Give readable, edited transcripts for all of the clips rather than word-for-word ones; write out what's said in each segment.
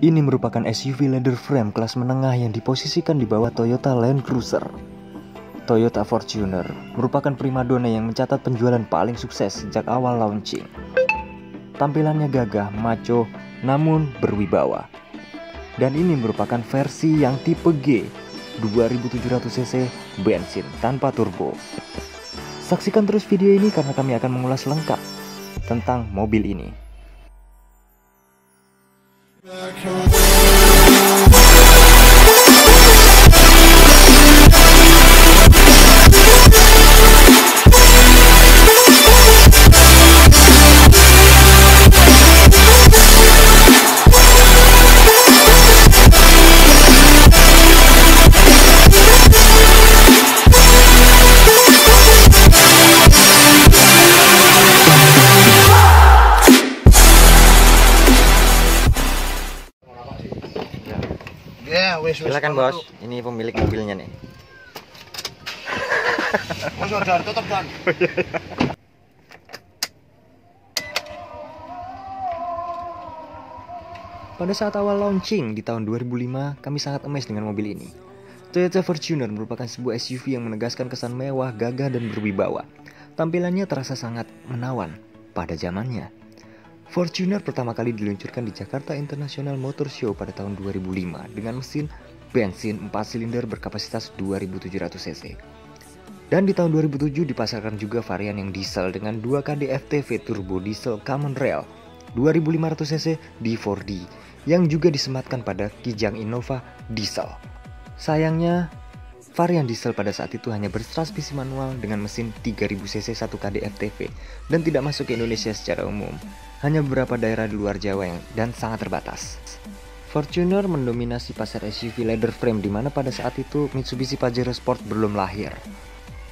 Ini merupakan SUV leather frame kelas menengah yang diposisikan di bawah Toyota Land Cruiser. Toyota Fortuner merupakan primadona yang mencatat penjualan paling sukses sejak awal launching. Tampilannya gagah, maco, namun berwibawa. Dan ini merupakan versi yang tipe G, 2700cc bensin tanpa turbo. Saksikan terus video ini karena kami akan mengulas lengkap tentang mobil ini. Silakan bos, ini pemilik mobilnya nih. Mas order tutup kan. Pada saat awal launching di tahun 2005, kami sangat amazed dengan mobil ini. Toyota Fortuner merupakan sebuah SUV yang menegaskan kesan mewah, gagah, dan berwibawa. Tampilannya terasa sangat menawan pada zamannya. Fortuner pertama kali diluncurkan di Jakarta International Motor Show pada tahun 2005 dengan mesin bensin 4 silinder berkapasitas 2700cc. Dan di tahun 2007 dipasarkan juga varian yang diesel dengan 2 KD-FTV turbo diesel Common Rail 2500cc D4D yang juga disematkan pada Kijang Innova diesel. Sayangnya, varian diesel pada saat itu hanya bertransmisi manual dengan mesin 3000cc 1 KD-FTV dan tidak masuk ke Indonesia secara umum. Hanya beberapa daerah di luar Jawa dan sangat terbatas. Fortuner mendominasi pasar SUV leather frame di mana pada saat itu Mitsubishi Pajero Sport belum lahir.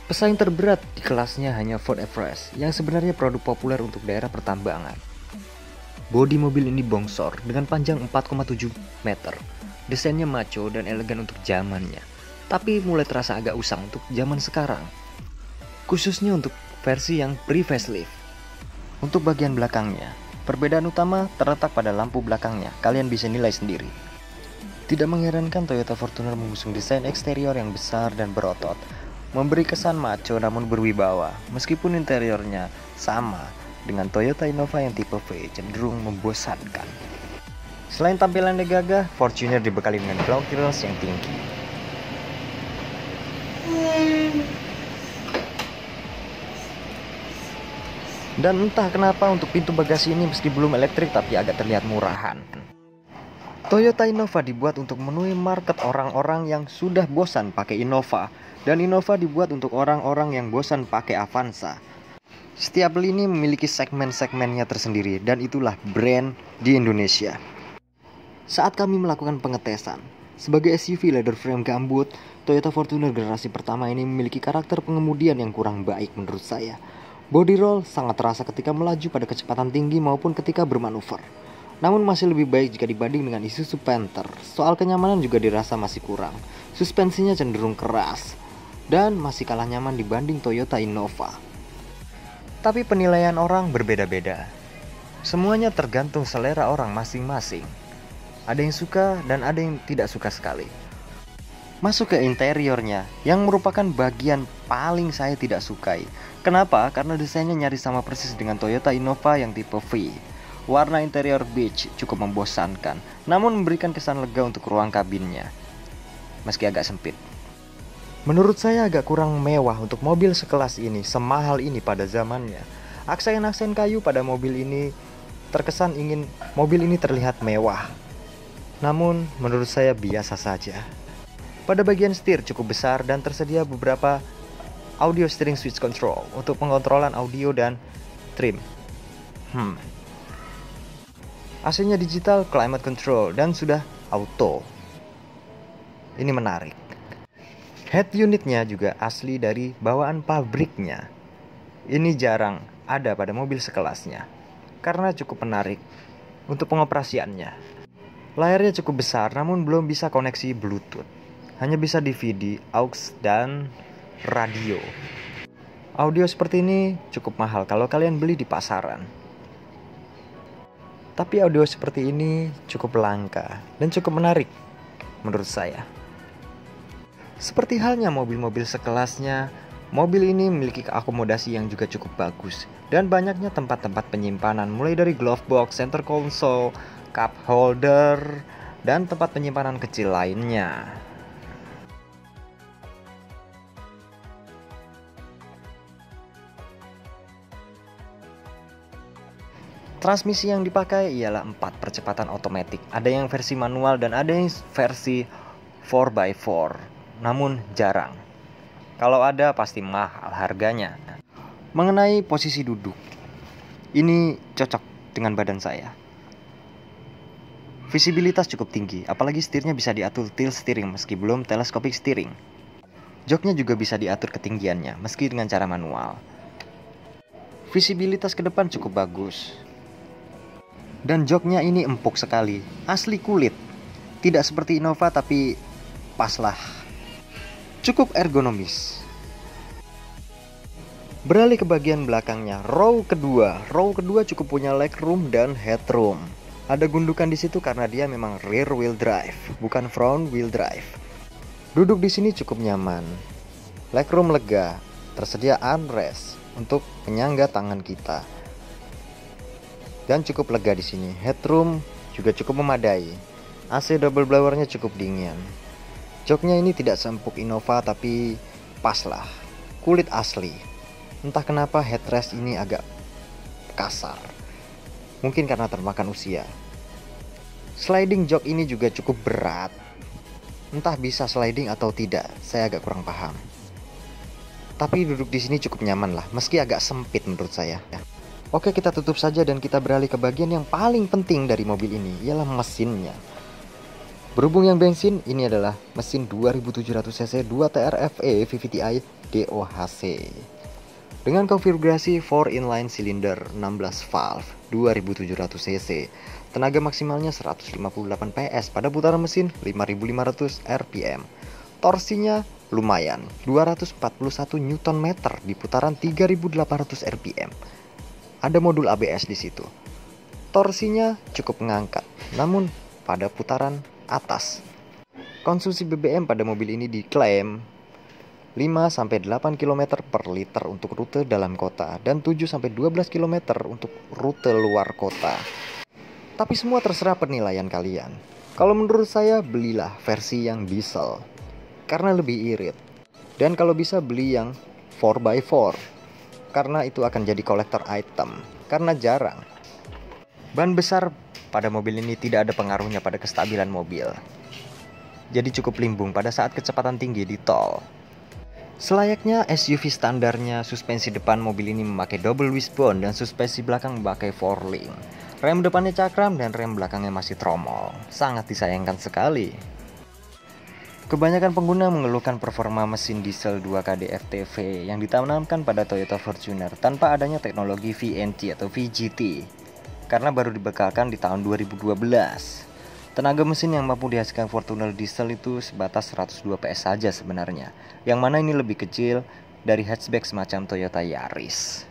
Pesaing terberat di kelasnya hanya Ford Everest yang sebenarnya produk populer untuk daerah pertambangan. Bodi mobil ini bongsor dengan panjang 4,7 meter. Desainnya maco dan elegan untuk zamannya, tapi mulai terasa agak usang untuk zaman sekarang. Khususnya untuk versi yang pre-facelift. Untuk bagian belakangnya, perbedaan utama terletak pada lampu belakangnya, kalian bisa nilai sendiri. Tidak mengherankan Toyota Fortuner mengusung desain eksterior yang besar dan berotot, memberi kesan maco namun berwibawa, meskipun interiornya sama dengan Toyota Innova yang tipe V cenderung membosankan. Selain tampilannya gagah, Fortuner dibekali dengan ground clearance yang tinggi. Dan entah kenapa untuk pintu bagasi ini meski belum elektrik tapi agak terlihat murahan. Toyota Innova dibuat untuk memenuhi market orang-orang yang sudah bosan pakai Innova. Dan Innova dibuat untuk orang-orang yang bosan pakai Avanza. Setiap lini memiliki segmen-segmennya tersendiri dan itulah brand di Indonesia. Saat kami melakukan pengetesan, sebagai SUV leather frame gambut, Toyota Fortuner generasi pertama ini memiliki karakter pengemudian yang kurang baik menurut saya. Body roll sangat terasa ketika melaju pada kecepatan tinggi maupun ketika bermanuver. Namun masih lebih baik jika dibanding dengan Isuzu Panther. Soal kenyamanan juga dirasa masih kurang. Suspensinya cenderung keras dan masih kalah nyaman dibanding Toyota Innova. Tapi penilaian orang berbeda-beda. Semuanya tergantung selera orang masing-masing. Ada yang suka dan ada yang tidak suka sekali. Masuk ke interiornya, yang merupakan bagian paling saya tidak sukai. Kenapa? Karena desainnya nyaris sama persis dengan Toyota Innova yang tipe V. Warna interior beige cukup membosankan, namun memberikan kesan lega untuk ruang kabinnya, meski agak sempit. Menurut saya agak kurang mewah untuk mobil sekelas ini, semahal ini pada zamannya. Aksen-aksen kayu pada mobil ini terkesan ingin mobil ini terlihat mewah. Namun menurut saya biasa saja. Pada bagian setir cukup besar dan tersedia beberapa audio steering switch control untuk pengontrolan audio dan trim. AC-nya digital climate control dan sudah auto. Ini menarik. Head unitnya juga asli dari bawaan pabriknya. Ini jarang ada pada mobil sekelasnya karena cukup menarik untuk pengoperasiannya. Layarnya cukup besar namun belum bisa koneksi Bluetooth. Hanya bisa DVD, aux, dan radio. Audio seperti ini cukup mahal kalau kalian beli di pasaran. Tapi audio seperti ini cukup langka dan cukup menarik menurut saya. Seperti halnya mobil-mobil sekelasnya, mobil ini memiliki akomodasi yang juga cukup bagus dan banyaknya tempat-tempat penyimpanan mulai dari glove box, center console, cup holder, dan tempat penyimpanan kecil lainnya. Transmisi yang dipakai ialah 4 percepatan otomatis. Ada yang versi manual dan ada yang versi 4x4. Namun jarang. Kalau ada pasti mahal harganya. Mengenai posisi duduk, ini cocok dengan badan saya. Visibilitas cukup tinggi, apalagi setirnya bisa diatur tilt steering meski belum telescopic steering. Joknya juga bisa diatur ketinggiannya meski dengan cara manual. Visibilitas ke depan cukup bagus. Dan joknya ini empuk sekali, asli kulit. Tidak seperti Innova tapi pas lah. Cukup ergonomis. Beralih ke bagian belakangnya, row kedua cukup punya legroom dan headroom. Ada gundukan di situ karena dia memang rear wheel drive, bukan front wheel drive. Duduk di sini cukup nyaman. Legroom lega, tersedia armrest untuk penyangga tangan kita. Dan cukup lega di sini. Headroom juga cukup memadai. AC double blowernya cukup dingin. Joknya ini tidak seempuk Innova tapi pas lah. Kulit asli. Entah kenapa headrest ini agak kasar. Mungkin karena termakan usia. Sliding jok ini juga cukup berat. Entah bisa sliding atau tidak, saya agak kurang paham. Tapi duduk di sini cukup nyaman lah, meski agak sempit menurut saya. Oke, kita tutup saja dan kita beralih ke bagian yang paling penting dari mobil ini, ialah mesinnya. Berhubung yang bensin, ini adalah mesin 2700cc 2TRFE VVTi DOHC. Dengan konfigurasi 4 inline cylinder 16 valve 2700cc. Tenaga maksimalnya 158 PS pada putaran mesin 5500 rpm. Torsinya lumayan, 241 Nm di putaran 3800 rpm. Ada modul ABS di situ. Torsinya cukup mengangkat, namun pada putaran atas. Konsumsi BBM pada mobil ini diklaim 5-8 km per liter untuk rute dalam kota dan 7-12 km untuk rute luar kota. Tapi semua terserah penilaian kalian. Kalau menurut saya, belilah versi yang diesel karena lebih irit. Dan kalau bisa beli yang 4x4 karena itu akan jadi kolektor item, karena jarang. Ban besar pada mobil ini tidak ada pengaruhnya pada kestabilan mobil. Jadi cukup limbung pada saat kecepatan tinggi di tol. Selayaknya SUV standarnya, suspensi depan mobil ini memakai double wishbone dan suspensi belakang memakai 4-link. Rem depannya cakram dan rem belakangnya masih tromol. Sangat disayangkan sekali. Kebanyakan pengguna mengeluhkan performa mesin diesel 2KD FTV yang ditanamkan pada Toyota Fortuner tanpa adanya teknologi VNT atau VGT karena baru dibekalkan di tahun 2012. Tenaga mesin yang mampu dihasilkan Fortuner diesel itu sebatas 102 PS saja sebenarnya, yang mana ini lebih kecil dari hatchback semacam Toyota Yaris.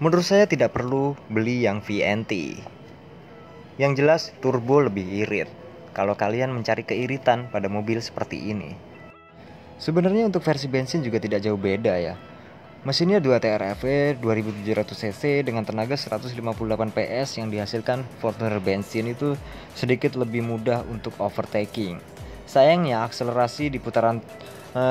Menurut saya tidak perlu beli yang VNT. Yang jelas turbo lebih irit kalau kalian mencari keiritan pada mobil seperti ini. Sebenarnya untuk versi bensin juga tidak jauh beda ya. Mesinnya 2TRFE 2700cc dengan tenaga 158 PS yang dihasilkan Fortuner bensin itu sedikit lebih mudah untuk overtaking. Sayangnya akselerasi di putaran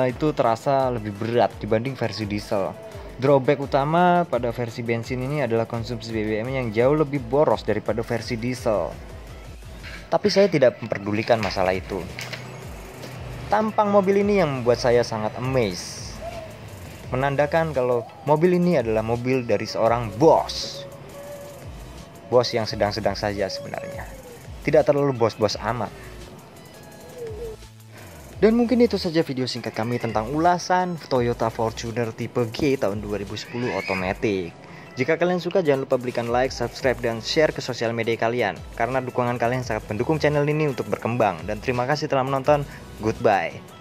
itu terasa lebih berat dibanding versi diesel. Drawback utama pada versi bensin ini adalah konsumsi BBM yang jauh lebih boros daripada versi diesel. Tapi saya tidak memperdulikan masalah itu. Tampang mobil ini yang membuat saya sangat amazed. Menandakan kalau mobil ini adalah mobil dari seorang bos. Bos yang sedang-sedang saja sebenarnya. Tidak terlalu bos-bos amat. Dan mungkin itu saja video singkat kami tentang ulasan Toyota Fortuner tipe G tahun 2010 otomatis. Jika kalian suka, jangan lupa berikan like, subscribe, dan share ke sosial media kalian. Karena dukungan kalian sangat mendukung channel ini untuk berkembang. Dan terima kasih telah menonton. Goodbye.